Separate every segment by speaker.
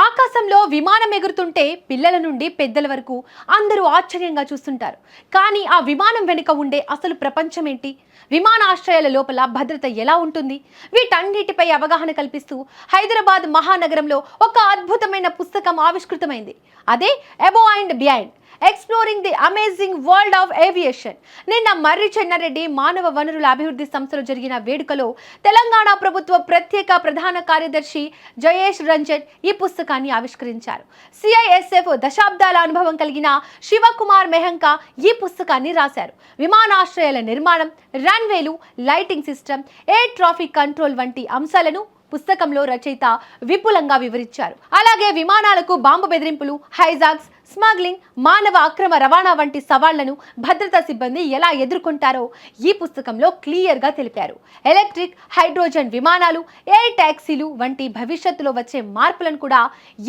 Speaker 1: ఆకాశంలో విమానం ఎగురుతుంటే పిల్లల నుండి పెద్దల వరకు అందరూ ఆశ్చర్యంగా చూస్తుంటారు. కానీ ఆ విమానం వెనుక ఉండే అసలు ప్రపంచం ఏంటి? విమానాశ్రయాల లోపల భద్రత ఎలా ఉంటుంది? వీటన్నిటిపై అవగాహన కల్పిస్తూ హైదరాబాద్ మహానగరంలో ఒక అద్భుతమైన పుస్తకం ఆవిష్కృతమైంది. అదే above and beyond, exploring the amazing world of aviation. నిన్న మర్రి చెన్నారెడ్డి మానవ వనరుల అభివృద్ధి సంస్థలో జరిగిన వేడుకలో తెలంగాణ ప్రభుత్వ ప్రత్యేక ప్రధాన కార్యదర్శి జయేష్ రంజన్ ఈ పుస్తకాన్ని ఆవిష్కరించారు. సిఐఎస్ఎఫ్ దశాబ్దాల అనుభవం కలిగిన శివకుమార్ మెహంకా ఈ పుస్తకాన్ని రాశారు. విమానాశ్రయాల నిర్మాణం, రన్వేలు, lighting system, air traffic control వంటి అంశాలను పుస్తకంలో రచయిత విపులంగా వివరించారు. అలాగే విమానాలకు బాంబు బెదిరింపులు, హైజాక్స్, స్మగ్లింగ్, మానవ అక్రమ రవాణా వంటి సవాళ్లను భద్రతా సిబ్బంది ఎలా ఎదుర్కొంటారో ఈ పుస్తకంలో క్లియర్గా తెలిపారు. ఎలక్ట్రిక్, హైడ్రోజన్ విమానాలు, ఎయిర్ టాక్సీలు వంటి భవిష్యత్తులో వచ్చే మార్పులను కూడా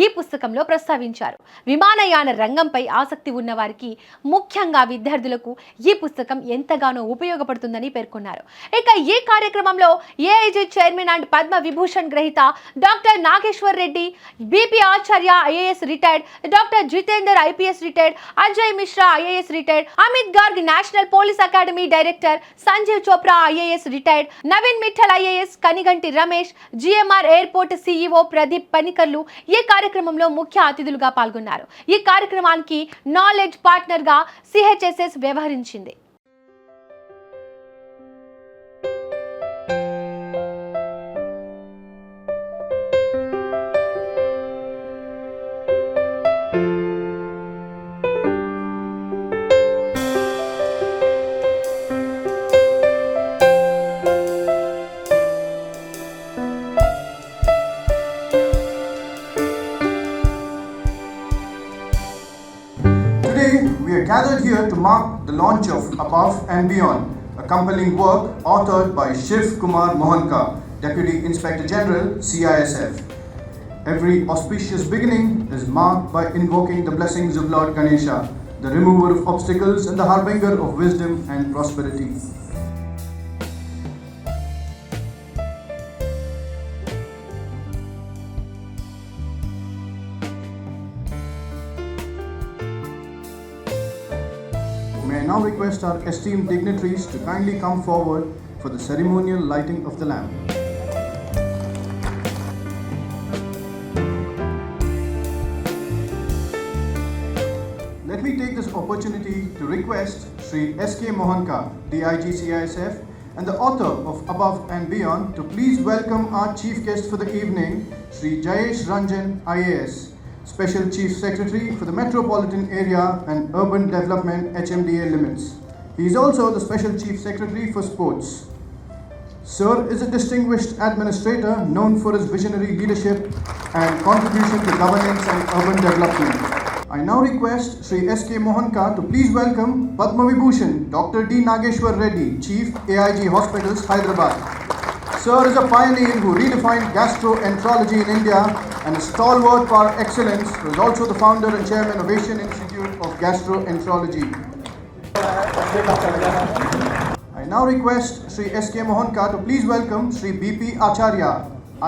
Speaker 1: ఈ పుస్తకంలో ప్రస్తావించారు. విమానయాన రంగంపై ఆసక్తి ఉన్న వారికి, ముఖ్యంగా విద్యార్థులకు ఈ పుస్తకం ఎంతగానో ఉపయోగపడుతుందని పేర్కొన్నారు. ఇక ఈ కార్యక్రమంలో AIG chairman and Padma Vibhushan గ్రహీత doctor Nageshwar Reddy, BP Acharya IAS retired, doctor Jitender IPS retired, Ajay Mishra IAS retired, Amit Garg national police academy director, Sanjeev Chopra IAS retired, Naveen Mittal IAS, Kaniganti Ramesh, GMR airport CEO Pradeep పనికర్లు ఈ కార్యక్రమంలో ముఖ్య అతిథులుగా పాల్గొన్నారు. ఈ కార్యక్రమానికి నాలెడ్జ్ పార్ట్నర్ గా CHSS వ్యవహరించింది.
Speaker 2: We are gathered here to mark the launch of Above and Beyond, a compelling work authored by Shiv Kumar Mohanka, Deputy Inspector General, CISF. Every auspicious beginning is marked by invoking the blessings of Lord Ganesha, the remover of obstacles and the harbinger of wisdom and prosperity. May I now request our esteemed dignitaries to kindly come forward for the ceremonial lighting of the lamp. Let me take this opportunity to request Sri S.K. Mohanka, DIG CISF, and the author of Above and Beyond to please welcome our chief guest for the evening, Sri Jayesh Ranjan IAS, Special Chief Secretary for the Metropolitan Area and Urban Development HMDA limits. He is also the Special Chief Secretary for Sports. Sir is a distinguished administrator known for his visionary leadership and contribution to governance and urban development. I now request Sri S.K. Mohanka to please welcome Padma Vibhushan Dr. D. Nageshwar Reddy, Chief AIG Hospitals, Hyderabad. Sir is a pioneer who redefined gastroenterology in India and a stalwart for excellence, who is also the founder and chairman of Aviation Institute of Gastroenterology. I now request Sri S.K. Mohanka to please welcome Sri B.P. Acharya,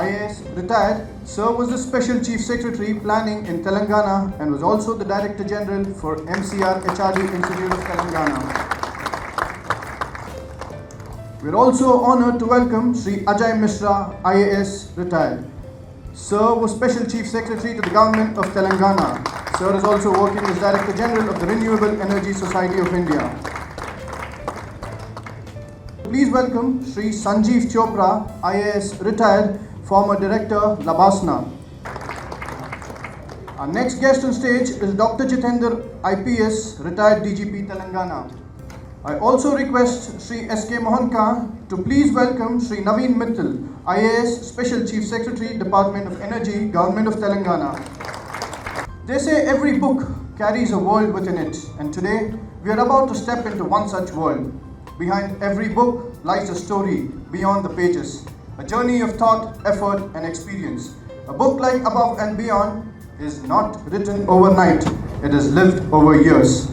Speaker 2: IAS retired. Sir was the Special Chief Secretary Planning in Telangana and was also the Director General for MCR HRD Institute of Telangana. We are also honoured to welcome Sri Ajay Mishra, IAS retired. Sir was Special Chief Secretary to the Government of Telangana. Sir is also working as Director General of the Renewable Energy Society of India. Please welcome Sri Sanjeev Chopra, IAS retired, former Director, Labasna. Our next guest on stage is Dr. Jitendra IPS, retired DGP Telangana. I also request Sri S.K. Mohanka to please welcome Sri Naveen Mittal, IAS Special Chief Secretary, Department of Energy, Government of Telangana. They say every book carries a world within it, and today we are about to step into one such world. Behind every book lies a story beyond the pages, a journey of thought, effort, and experience. A book like Above and Beyond is not written overnight, it is lived over years.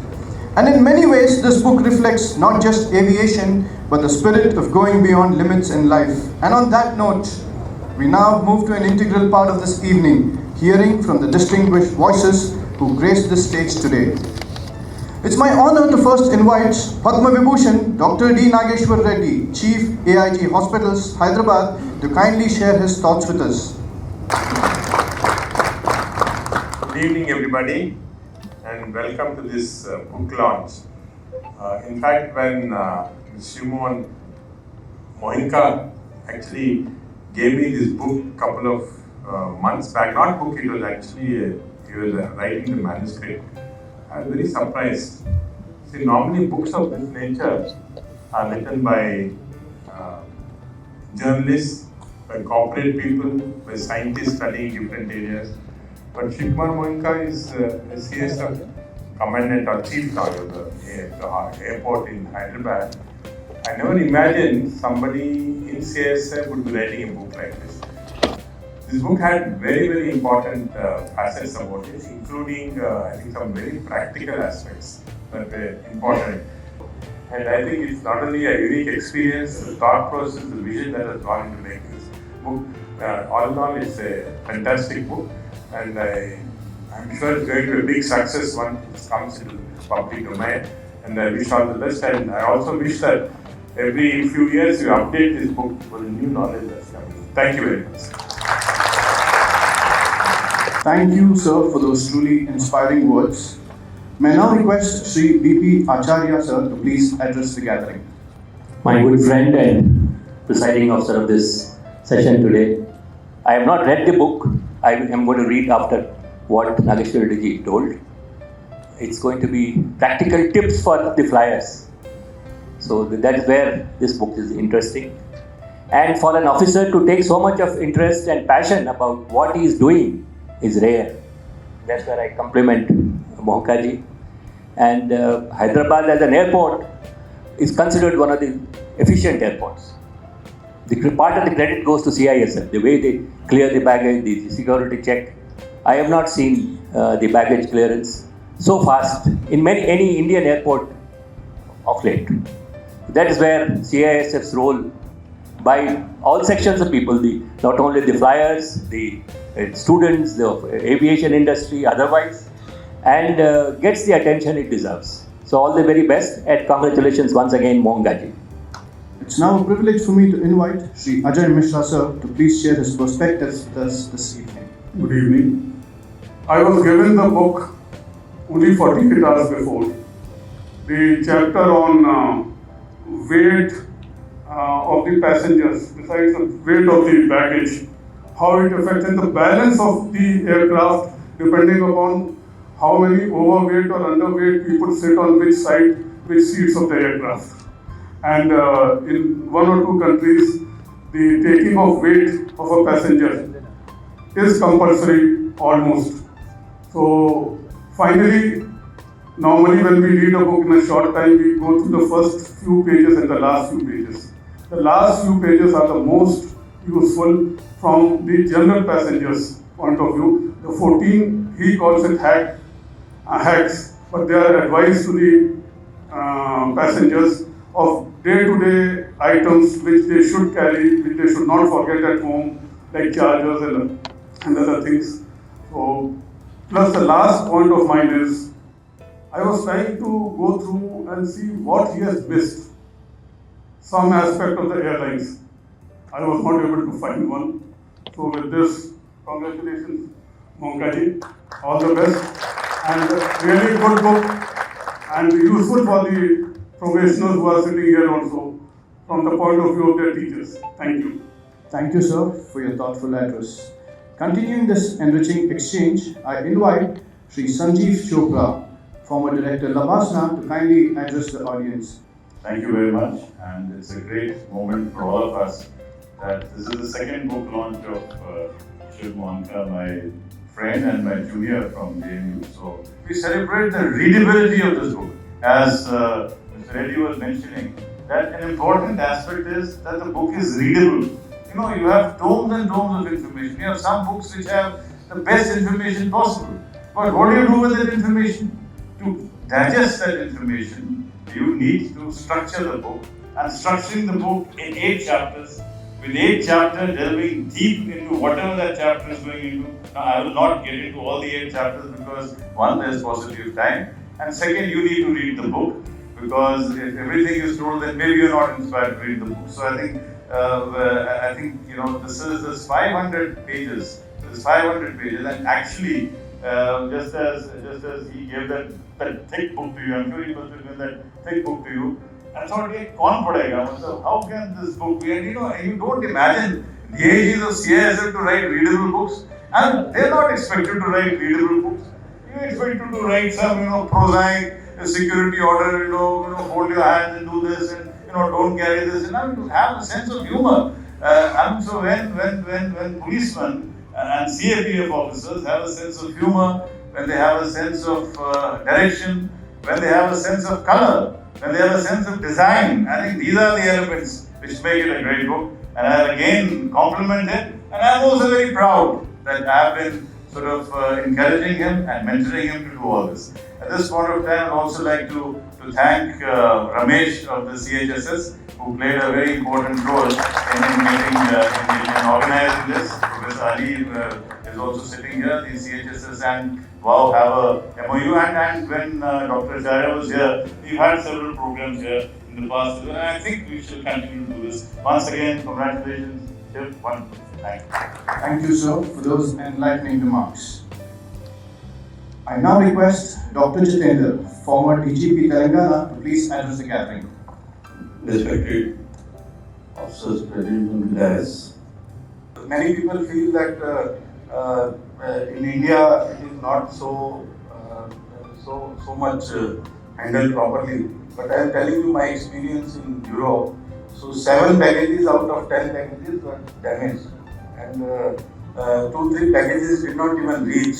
Speaker 2: And in many ways, this book reflects not just aviation, but the spirit of going beyond limits in life. And on that note, we now move to an integral part of this evening. hearing from the distinguished voices who grace the stage today. It's my honor to first invite Padma Vibhushan Dr. D. Nageshwar Reddy, Chief AIG Hospitals, Hyderabad, to kindly share his thoughts with us.
Speaker 3: Good evening, everybody, and welcome to this book launch. In fact, when Shimon Mohinka actually gave me this book a couple of months back, not book, it was actually, he was writing the manuscript. I was very surprised. See, normally books of this nature are written by journalists, by corporate people, by scientists studying different areas. But Shimon Mohinka is a CSF commandant or chief now of the airport in Hyderabad. I never imagined somebody in CSF would be writing a book like this. This book had very, very important facets about it, including I think some very practical aspects that were important. And I think it's not only a unique experience, the thought process, the vision that has gone into making this book. All in all, it's a fantastic book, and I'm sure it's going to be a big success once it comes into the public domain. And I wish all the best. And I also wish that every few years you update this book for the new knowledge that's coming. Thank you very much.
Speaker 2: Thank you, sir, for those truly inspiring words. May I now request Sri B.P. Acharya, sir, to please address the gathering.
Speaker 4: My good friend and presiding officer of this session today, I have not read the book. I am going to read after what Nageshwar Reddy told. It's going to be practical tips for the flyers. So that is where this book is interesting. And for an officer to take so much of interest and passion about what he is doing is rare. That's where I compliment Mohankaji. And Hyderabad as an airport is considered one of the efficient airports. The part of the credit goes to CISF, the way they clear the baggage, the security check. I have not seen the baggage clearance so fast in any Indian airport of late. That is where CISF's role by all sections of people, not only the flyers, the students, the aviation industry, otherwise, and gets the attention it deserves. So all the very best, and congratulations once again, Mohankaji.
Speaker 2: It's now a privilege for me to invite Sri Ajay Mishra, sir, to please share his perspectives with us this evening.
Speaker 5: Good evening. I was given the book only 48 hours before. The chapter on weight of the passengers, besides the weight of the baggage, how it affects and the balance of the aircraft depending upon how many overweight or underweight people sit on which side, which seats of the aircraft. And in one or two countries, the taking of weight of a passenger is compulsory almost. So finally, normally when we read a book in a short time, we go through the first few pages and the last few pages. The last few pages are the most useful from the general passengers' point of view. The 14, he calls it hacks, but they are advice to the passengers of day-to-day items which they should carry, which they should not forget at home, like chargers and other things. So, plus the last point of mine is, I was trying to go through and see what he has missed, some aspect of the airlines. I was not able to find one. So with this, congratulations, Mohankaji, all the best, and really good book, and useful for the professionals who are sitting here also, from the point of view of their teachers. Thank you.
Speaker 2: Thank you, sir, for your thoughtful address. Continuing this enriching exchange, I invite Sri Sanjeev Chopra, former director Labasna, to kindly address the audience.
Speaker 3: Thank you very much, and it's a great moment for all of us that this is the second book launch of Shiv Mohanka, my friend and my junior from JNU. So we celebrate the readability of this book. As Mr. Reddy was mentioning, that an important aspect is that the book is readable. You know, you have tomes and tomes of information. You have some books which have the best information possible. But what do you do with that information? To digest that information, you need to structure the book. And structuring the book in 8 chapters with 8 chapters delving deep into whatever that chapter is going into. Now, I will not get into all the 8 chapters because one, there's paucity of time, and second, you need to read the book, because if everything is told, then maybe you're not inspired to read the book. So I think this is 500 pages. There's 500 pages, and actually, just as he gave that thick book to you, I'm sure he must have given that thick book to you. I thought, kaun padega? How can this book be? And you don't imagine the age of CISF to write readable books, and they're not expected to write readable books. You're expected to write some, prosaic security order, hold your hands and do this, and don't carry this, and to have a sense of humor. And so when policemen and CAPF officers have a sense of humor, when they have a sense of direction, when they have a sense of color, when they have a sense of design, I think these are the elements which make it a great book. And I have again complimented, and I'm also very proud that I have been sort of encouraging him and mentoring him to do all this. At this point of time, I'd also like to thank Ramesh of the CHSS, who played a very important role in organizing this. Professor Ali is also sitting here, the CHSS and WOW have a MOU, and when Dr. Acharya was here, we've had several programs here in the past, and I think we should continue to do this. Once again, congratulations, Shiv. Wonderful.
Speaker 2: Thank you, sir, for those enlightening remarks. I now request Dr. Jitendra, former DGP Telangana, to please address the gathering.
Speaker 6: Respected officers present in the dais. Many people feel that in India it is not so much handled properly. But I am telling you my experience in Europe. So 7 packages out of 10 packages were damaged, and 2-3 packages did not even reach.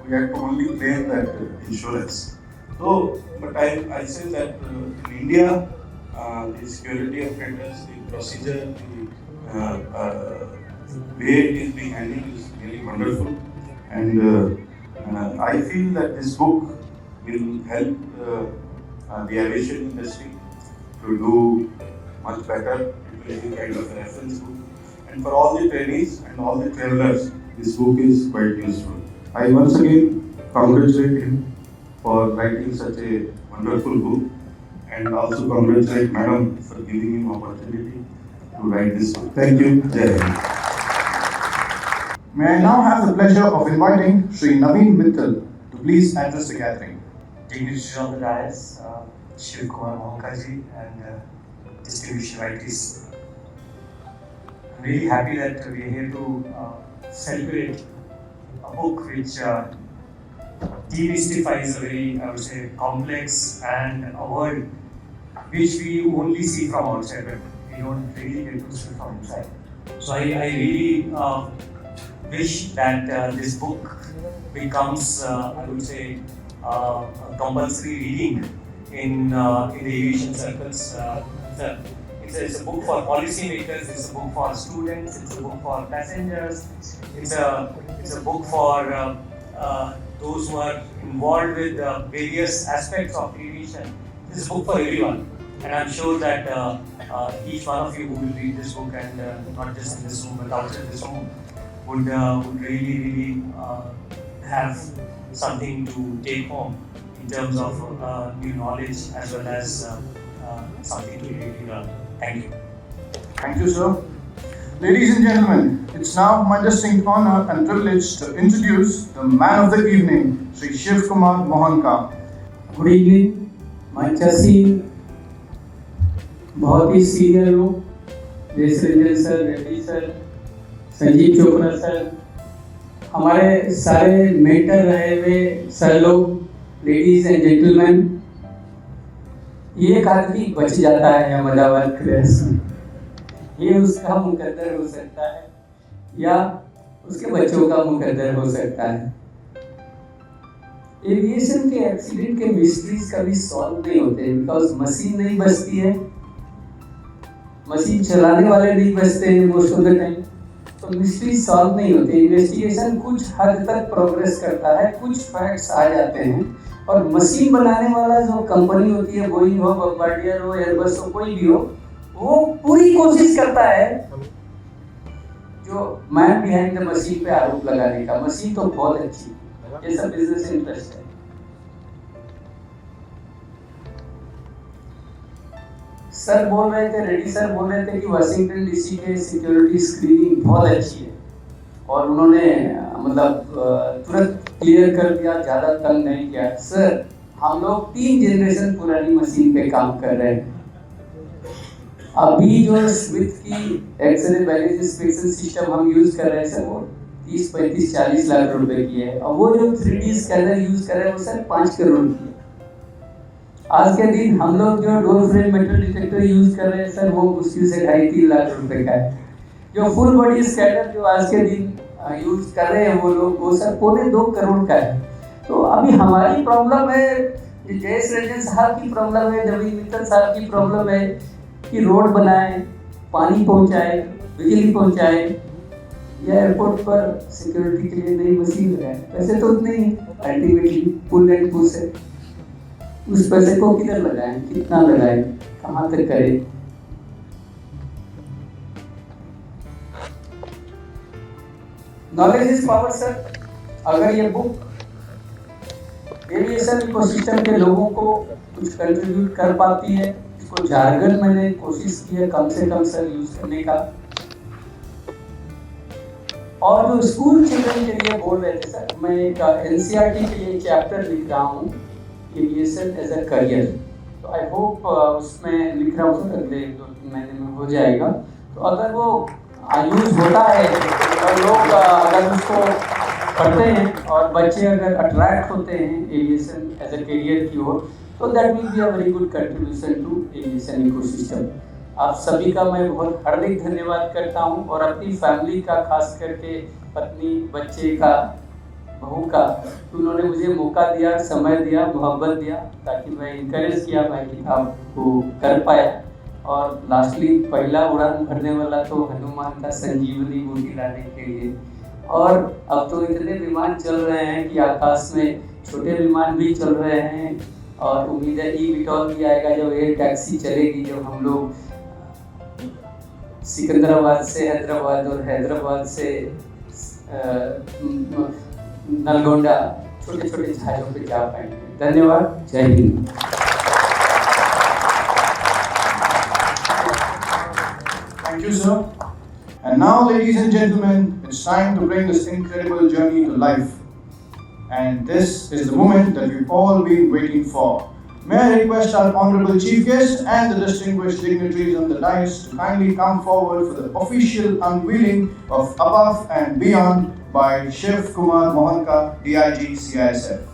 Speaker 6: We had to only claim that insurance. So, but I say that in India, the security of tenders, the procedure, the way it is being handled is really wonderful. And I feel that this book will help the aviation industry to do much better. It will be kind of a reference book. And for all the trainees and all the travelers, this book is quite useful. I once again congratulate him for writing such a wonderful book, and also congratulate Madam for giving him opportunity to write this book. Thank you. Jai Hind.
Speaker 2: May I now have the pleasure of inviting Sri Naveen Mittal to please address the gathering.
Speaker 7: Dignitaries on the dais, Shiv Kumar Mohankaji, and distinguished invitees. I'm really happy that we are here to celebrate a book which demystifies a very, I would say, complex and a world which we only see from outside, but we don't really get to see from inside. So I really wish that this book becomes, I would say, a compulsory reading in the aviation circles. It's a book for policymakers, it's a book for students, it's a book for passengers, it's a book for those who are involved with various aspects of aviation. It's a book for everyone, and I'm sure that each one of you who will read this book, and not just in this room but outside this room, would really have something to take home in terms of new knowledge as well as something to really learn. Thank you.
Speaker 2: Thank you, sir. Ladies and gentlemen, it's now my distinct honor and privilege to introduce the man of the evening, Sri Shiv Kumar Mohanka.
Speaker 8: Good evening मंच scene बहुत ही senior लोग जैसे Ranjan sir, Reddy sir, Sanjeev Chopra sir, हमारे सारे mentor रहे हुए sir लोग, ladies and gentleman, ये एक आदमी बच जाता है अहमदाबाद क्रेश में, ये उसका मुकद्दर हो सकता है या उसके बच्चों का मुकद्दर हो सकता है। एविएशन के एक्सीडेंट के मिस्ट्रीज कभी सॉल्व नहीं होते बिकॉज मशीन नहीं बचती है, मशीन चलाने वाले नहीं बचते हैं मोस्ट ऑफ द टाइम, तो मिस्ट्री सॉल्व नहीं होती। इन्वेस्टिगेशन कुछ हद तक प्रोग्रेस करता है, कुछ फैक्ट्स आ जाते हैं, और मशीन बनाने वाला जो कंपनी होती है, बोइंग हो, बम्बार्डियर हो, एयरबस हो, कोई भी हो, वो पूरी कोशिश करता है जो मैन बिहाइंड द मशीन पे आरोप लगाने का, मशीन तो बहुत अच्छी है, ये सब बिजनेस इंटरेस्ट है। सर बोल रहे थे, रेड्डी सर बोल रहे थे कि वाशिंगटन डीसी के सिक्योरिटी स्क्रीनिंग बहुत अच्छी है और उन्होंने मतलब तुरंत क्लियर कर दिया, ज़्यादा तंग नहीं किया। सर हम लोग 3 जनरेशन पुरानी मशीन पे काम कर रहे हैं। अभी जो स्मिथ की एक्सरे बैगेज इंस्पेक्शन सिस्टम हम यूज कर रहे हैं सर, वो 30, 35, 40 लाख रुपए की है और वो जो 3D स्कैनर यूज कर रहे हैं वो सर 5 करोड़ की है। आज के दिन हम लोग जो door frame metal detector use कर रहे हैं सर, वो मुश्किल से 2.5-3 लाख रुपए का है। जो फुल बॉडी स्कैनर जो आज के दिन यूज कर रहे हैं वो लोग, वो सर 2.25 करोड़ का है। तो अभी हमारी प्रॉब्लम है, जयेश रंजन साहब की प्रॉब्लम है, नवीन मित्तल साहब की प्रॉब्लम है कि रोड बनाए, पानी पहुंचाए, बिजली पहुंचाए, या एयरपोर्ट पर सिक्योरिटी के लिए नई मशीन लगाए। पैसे तो उतने ही अल्टीमेटली पुल एंड पुश है। उस पैसे को किधर लगाएं, कितना लगाएं, कहाँ तक करें? Knowledge is power sir. अगर ये बुक एविएशन इकोसिस्टम के लोगों को कुछ कंट्रीब्यूट कर पाती है, इसको जार्गन मैंने कोशिश की है कम से कम सर यूज करने का। और जो स्कूल चिल्ड्रन के लिए बोल रहे थे सर, मैं एक एनसीईआरटी के लिए चैप्टर लिख रहा हूँ, एविएशन एज अ करियर। तो आई होप उसमें लिख रहा हूँ सर, अगले 2-3 महीने में हो जाएगा। तो अगर वो यूज होता है और लोग अगर उसको पढ़ते हैं और बच्चे अगर अट्रैक्ट होते हैं एविएशन एज अ करियर की ओर, तो that will be a very good contribution to aviation ecosystem. आप सभी का मैं बहुत हार्दिक धन्यवाद करता हूं और अपनी फैमिली का, खास करके पत्नी, बच्चे का, बहू का, उन्होंने मुझे मौका दिया, समय दिया, मोहब्बत दिया, ताकि मैं इनकरेज किया, मैं किताब को कर पाया। और लास्टली पहला उड़ान भरने वाला तो हनुमान का संजीवनी बूटी लाने के लिए। और अब तो इतने विमान चल रहे हैं कि आकाश में छोटे विमान भी चल रहे हैं और उम्मीद है ई-विटॉल भी आएगा, जब एयर टैक्सी चलेगी, जब हम लोग सिकंदराबाद से हैदराबाद और हैदराबाद से नलगोंडा छोटे छोटे जहाजों पे जा पाएंगे। धन्यवाद, जय Hind.
Speaker 2: Thank you, sir. And now, ladies and gentlemen, it's time to bring this incredible journey to life. And this is the moment that we've all been waiting for. May I request our honorable chief guest and the distinguished dignitaries on the dais to kindly come forward for the official unveiling of Above and Beyond by Shiv Kumar Mohanka, DIG CISF.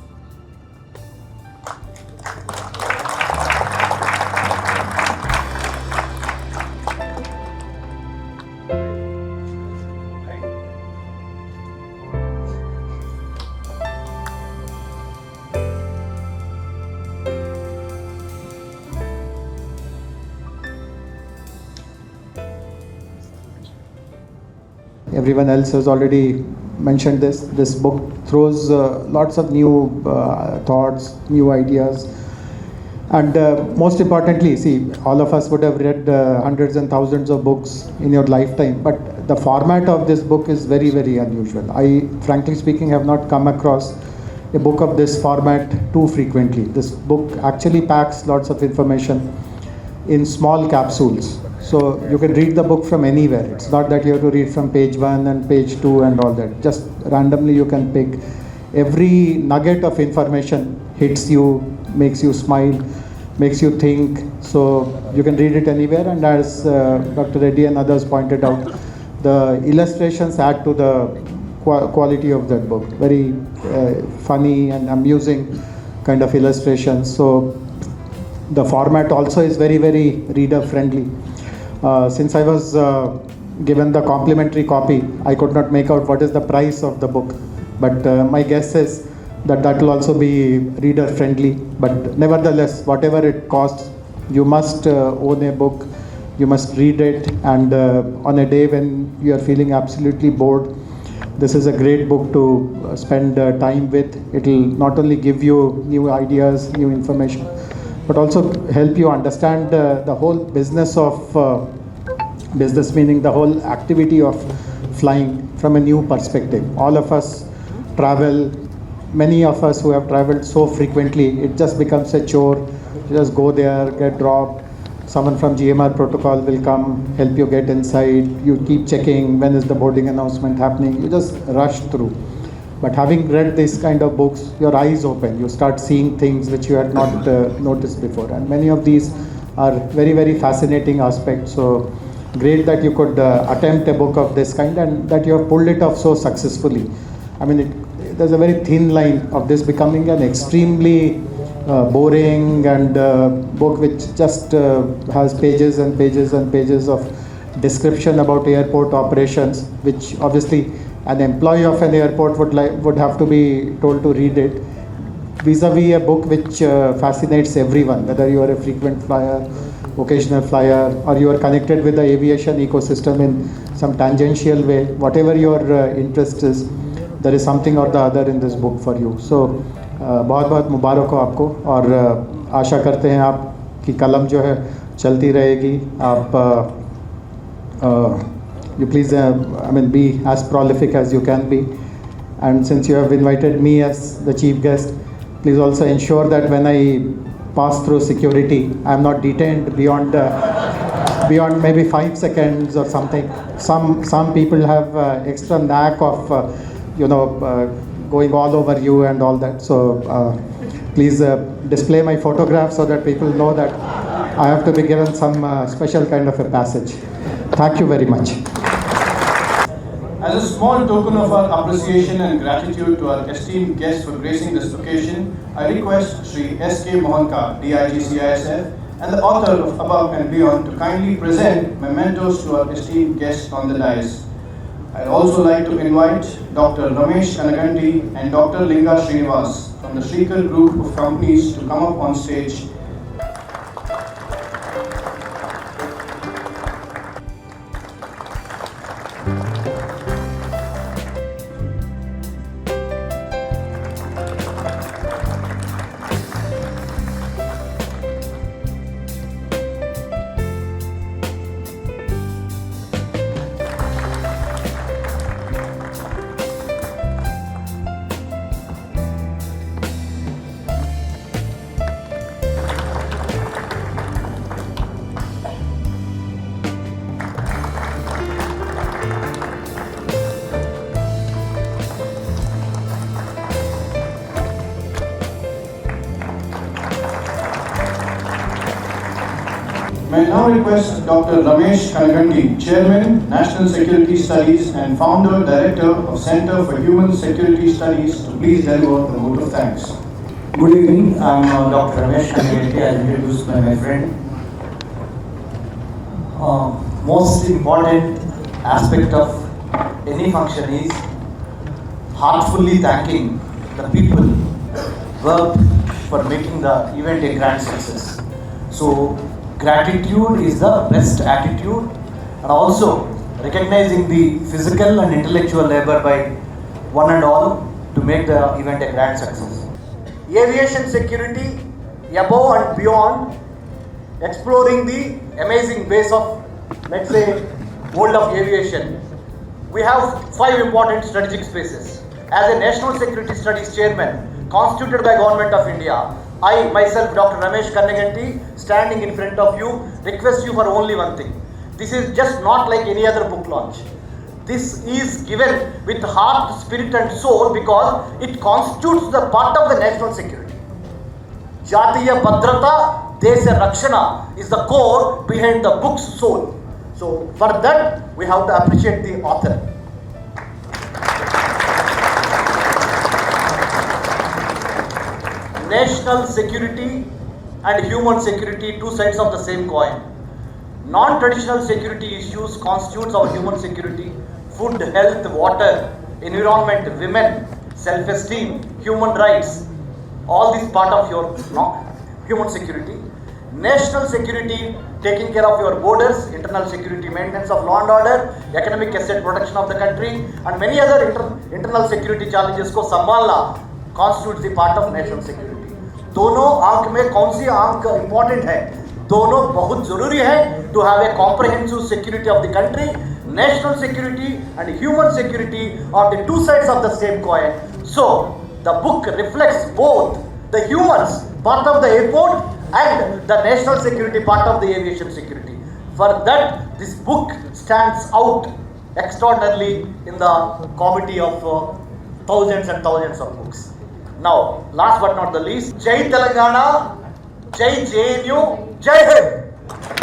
Speaker 9: Everyone else has already mentioned this. This book throws lots of new thoughts, new ideas, and most importantly, see, all of us would have read hundreds and thousands of books in your lifetime, but the format of this book is very, very unusual. I, frankly speaking, have not come across a book of this format too frequently. This book actually packs lots of information in small capsules. So you can read the book from anywhere. It's not that you have to read from page 1 and page 2 and all that. Just randomly you can pick. Every nugget of information hits you, makes you smile, makes you think. So you can read it anywhere. And as Dr. Reddy and others pointed out, the illustrations add to the quality of that book. Very funny and amusing kind of illustrations. So the format also is very, very reader friendly. Since I was given the complimentary copy, I could not make out what is the price of the book. But my guess is that that will also be reader friendly. But nevertheless, whatever it costs, you must own a book, you must read it, and on a day when you are feeling absolutely bored, this is a great book to spend time with. It will not only give you new ideas, new information, but also help you understand the whole business of business, meaning the whole activity of flying from a new perspective. All of us travel, many of us who have traveled so frequently, it just becomes a chore. You just go there, get dropped. Someone from GMR protocol will come, help you get inside. You keep checking when is the boarding announcement happening. You just rush through. But having read this kind of books, your eyes open. You start seeing things which you had not noticed before. And many of these are very, very fascinating aspects. So great that you could attempt a book of this kind and that you have pulled it off so successfully. I mean, there's a very thin line of this becoming an extremely boring and book which just has pages and pages and pages of description about airport operations, which obviously an employee of an airport would have to be told to read it, vis-a-vis a book which fascinates everyone, whether you are a frequent flyer, occasional flyer, or you are connected with the aviation ecosystem in some tangential way. Whatever your interest is, there is something or the other in this book for you. So बहुत बहुत मुबारक हो आपको, और आशा करते हैं आपकी कलम जो है चलती रहेगी. आप you please be as prolific as you can be, and since you have invited me as the chief guest, please also ensure that when I pass through security, I am not detained beyond maybe 5 seconds or something. Some people have extra knack of going all over you and all that. So please display my photograph so that people know that I have to be given some special kind of a passage. Thank you very much.
Speaker 2: As a small token of our appreciation and gratitude to our esteemed guests for gracing this occasion, I request Sri S.K. Mohanka, DIG CISF, and the author of Above and Beyond to kindly present mementos to our esteemed guests on the dais. I'd also like to invite Dr. Ramesh Kanaganti and Dr. Linga Srinivas from the Shrikar group of companies to come up on stage. May I now request Dr. Ramesh Kanaganti, Chairman, National Security Studies and Founder, Director of Center for Human Security Studies, to please deliver the vote of thanks.
Speaker 10: Good evening, I'm Dr. Ramesh Kanaganti, as introduced by my friend. Most important aspect of any function is heartfully thanking the people worked for making the event a grand success. So gratitude is the best attitude, and also recognizing the physical and intellectual labor by one and all to make the event a grand success. Aviation security above and beyond, exploring the amazing ways of, let's say, world of aviation. We have 5 important strategic spaces. As a National Security Studies Chairman constituted by Government of India, I myself, Dr. Ramesh Kanaganti, standing in front of you, request you for only one thing. This is just not like any other book launch. This is given with heart, spirit and soul because it constitutes the part of the national security. Jatiya Bhadrata, Desha Rakshana is the core behind the book's soul. So for that, we have to appreciate the author. National security and human security, two sides of the same coin. Non-traditional security issues constitutes our human security: food, health, water, environment, women, self-esteem, human rights. All this part of your human security. National security, taking care of your borders, internal security, maintenance of law and order, economic asset protection of the country, and many other internal security challenges को संभालना constitutes the part of national security. दोनों आंक में कौन सी आंक important है? दोनों बहुत जरूरी है to have a comprehensive security of the country, national security and human security are the two sides of the same coin. So the book reflects both the humans part of the airport and the national security part of the aviation security. For that, this book stands out extraordinarily in the committee of thousands and thousands of books. Now, last but not the least, Jai Telangana, Jai JNU, Jai Hind.